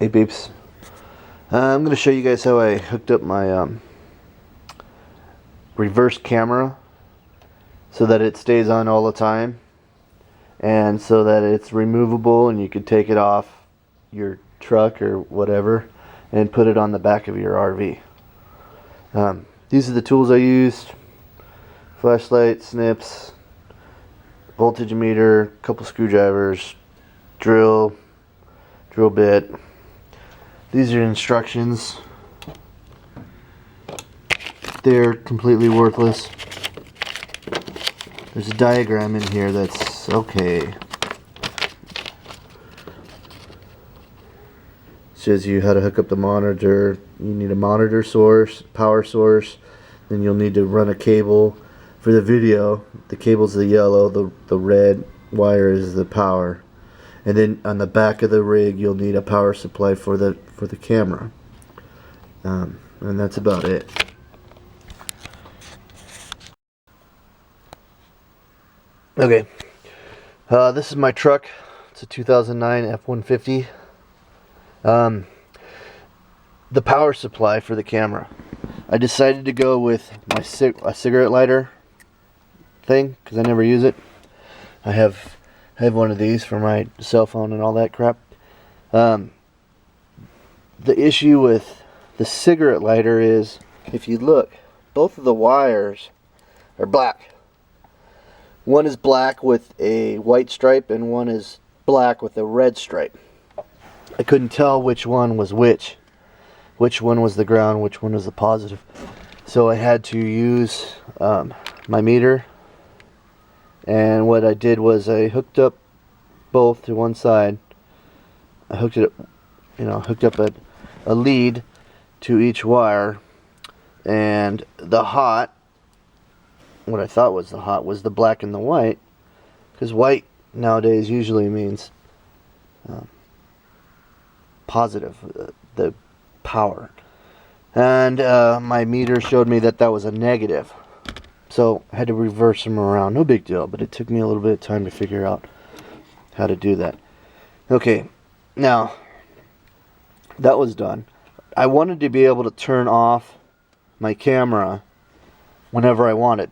Hey peeps, I'm going to show you guys how I hooked up my reverse camera so that it stays on all the time and so that it's removable and you can take it off your truck or whatever and put it on the back of your RV. These are the tools I used: flashlight, snips, voltage meter, couple screwdrivers, drill bit. These are instructions. They're completely worthless. There's a diagram in here that's okay. Shows you how to hook up the monitor. You need a monitor source, power source, then you'll need to run a cable. For the video, the cable's the yellow, the red wire is the power. And then on the back of the rig you'll need a power supply for the camera. And that's about it. Okay, this is my truck. It's a 2009 F-150. The power supply for the camera, I decided to go with my a cigarette lighter thing because I never use it. I have one of these for my cell phone and all that crap. The issue with the cigarette lighter is, if you look, both of the wires are black. One is black with a white stripe and one is black with a red stripe. I couldn't tell which one was which one was the ground, which one was the positive. So I had to use my meter, and what I did was I hooked up both to one side. I hooked it up, hooked up a lead to each wire, and the hot, what I thought was the hot, was the black and the white, because white nowadays usually means positive, the power, and my meter showed me that was a negative, so I had to reverse them around. No big deal, but it took me a little bit of time to figure out how to do that. Okay, now that was done. I wanted to be able to turn off my camera whenever I wanted.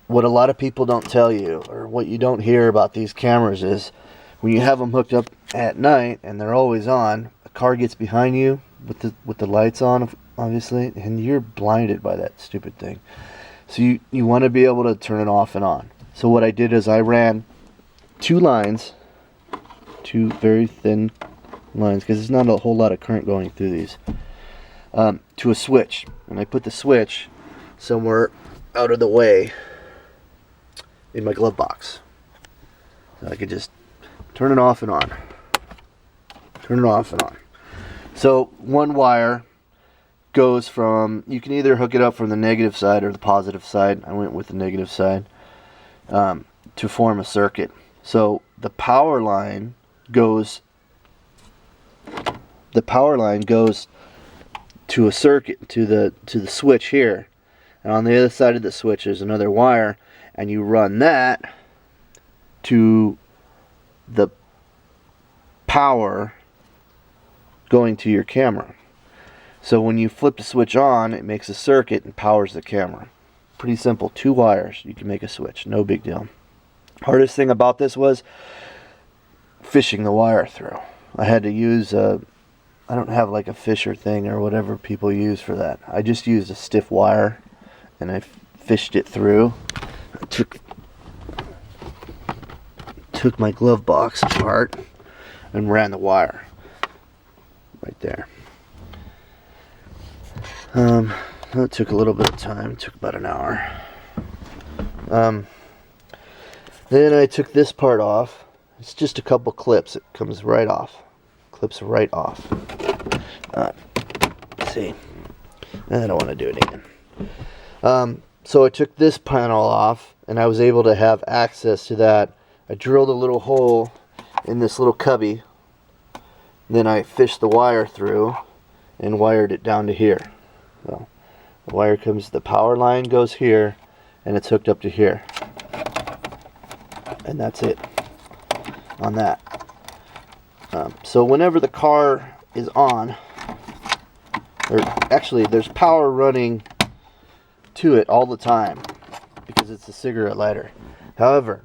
What a lot of people don't tell you, or what you don't hear about these cameras, is when you have them hooked up at night and they're always on, a car gets behind you with the lights on, obviously, and you're blinded by that stupid thing. So you want to be able to turn it off and on. So what I did is I ran two very thin lines, because there's not a whole lot of current going through these, to a switch, and I put the switch somewhere out of the way in my glove box, so I could just turn it off and on, turn it off and on. So one wire goes from, you can either hook it up from the negative side or the positive side. I went with the negative side, to form a circuit. So the power line goes to a circuit, to the switch here, and on the other side of the switch is another wire, and you run that to the power going to your camera. So when you flip the switch on, it makes a circuit and powers the camera. Pretty simple. Two wires, you can make a switch, no big deal. Hardest thing about this was fishing the wire through. I had to use I don't have like a fisher thing or whatever people use for that. I just used a stiff wire and I fished it through. I took my glove box apart and ran the wire right there. That took a little bit of time. It took about an hour. Then I took this part off. It's just a couple clips. It comes right off. Clips right off. Let's see. I don't want to do it again. So I took this panel off, and I was able to have access to that. I drilled a little hole in this little cubby. Then I fished the wire through and wired it down to here. So the wire comes, the power line goes here, and it's hooked up to here. And that's it on that. So whenever the car is on, or actually there's power running to it all the time because it's a cigarette lighter. However,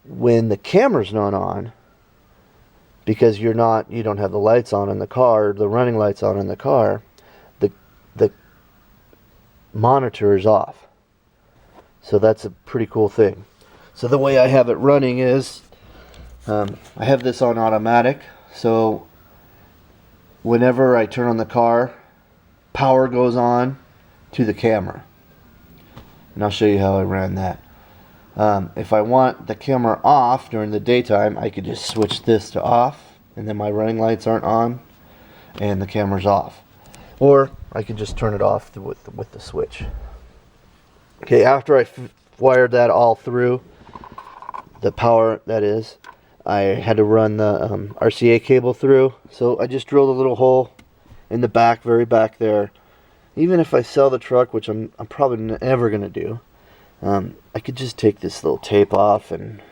when the camera's not on, because you don't have the lights on in the car, the running lights on in the car, the monitor is off. So that's a pretty cool thing. So the way I have it running is, I have this on automatic, so whenever I turn on the car, power goes on to the camera. And I'll show you how I ran that. If I want the camera off during the daytime, I could just switch this to off, and then my running lights aren't on, and the camera's off. Or I could just turn it off with the switch. Okay, after I wired that all through, the power that is, I had to run the RCA cable through. So I just drilled a little hole in the back, very back there. Even if I sell the truck, which I'm probably never going to do, I could just take this little tape off and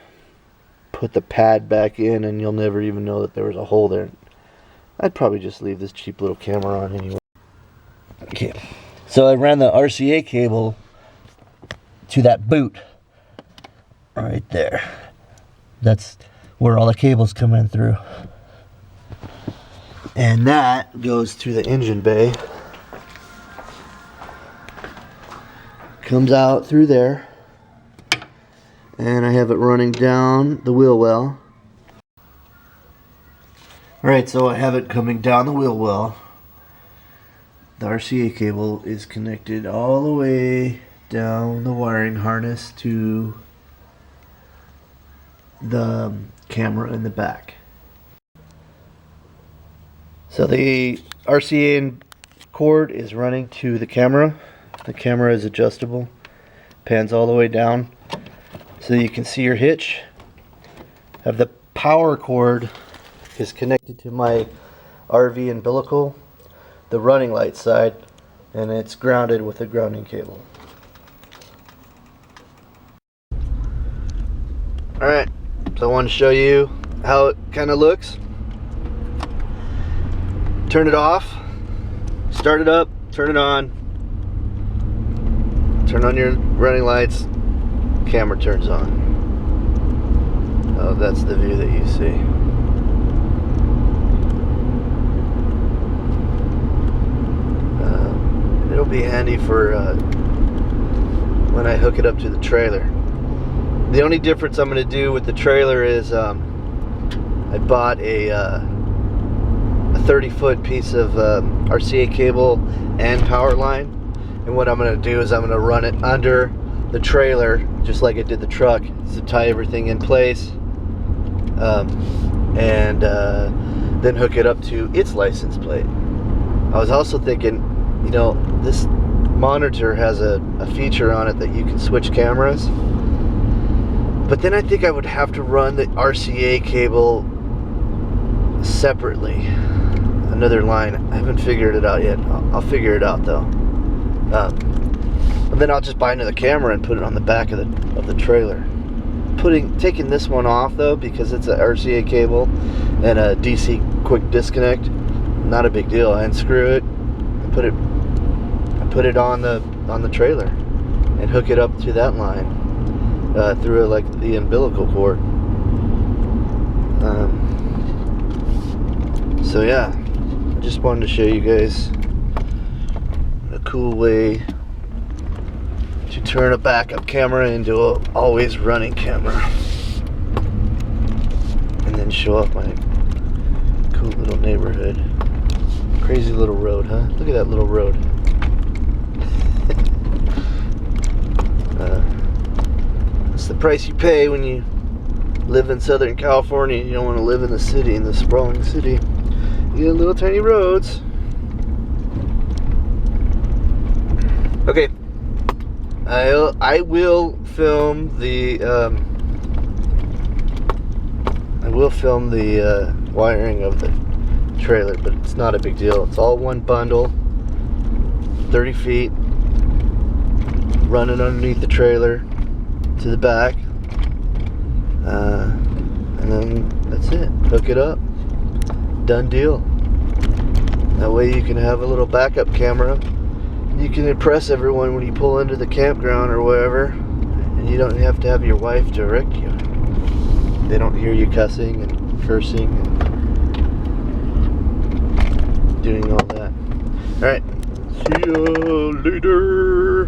put the pad back in, and you'll never even know that there was a hole there. I'd probably just leave this cheap little camera on anyway. Okay, so I ran the RCA cable to that boot right there. That's where all the cables come in through. And that goes to the engine bay. Comes out through there. And I have it running down the wheel well. Alright, so I have it coming down the wheel well. The RCA cable is connected all the way down the wiring harness to the camera in the back. So the RCA cord is running to the camera. The camera is adjustable, pans all the way down so you can see your hitch. Have the power cord is connected to my RV umbilical, the running light side, and it's grounded with a grounding cable. Alright, so I want to show you how it kind of looks. Turn it off, start it up, turn it on, turn on your running lights, camera turns on. Oh, that's the view that you see. It'll be handy for when I hook it up to the trailer. The only difference I'm going to do with the trailer is I bought a 30-foot piece of RCA cable and power line, and what I'm going to do is I'm going to run it under the trailer just like I did the truck to tie everything in place, and then hook it up to its license plate. I was also thinking, you know, this monitor has a feature on it that you can switch cameras, but then I think I would have to run the RCA cable separately, another line. I haven't figured it out yet. I'll figure it out though. And then I'll just buy another camera and put it on the back of the trailer. Taking this one off though, because it's an RCA cable and a DC quick disconnect, not a big deal. I unscrew it, I put it on the trailer and hook it up to that line through like the umbilical cord. So yeah, I just wanted to show you guys a cool way to turn a backup camera into a always running camera, and then show off my cool little neighborhood. Crazy little road, huh? Look at that little road. It's the price you pay when you live in Southern California. You don't want to live in the city, in the sprawling city. You get little tiny roads. Okay, I will film the wiring of the trailer, but it's not a big deal. It's all one bundle, 30 feet, running underneath the trailer to the back, and then that's it. Hook it up, done deal. That way you can have a little backup camera. You can impress everyone when you pull into the campground or wherever, and you don't have to have your wife direct you. They don't hear you cussing and cursing and doing all that. Alright, see you later.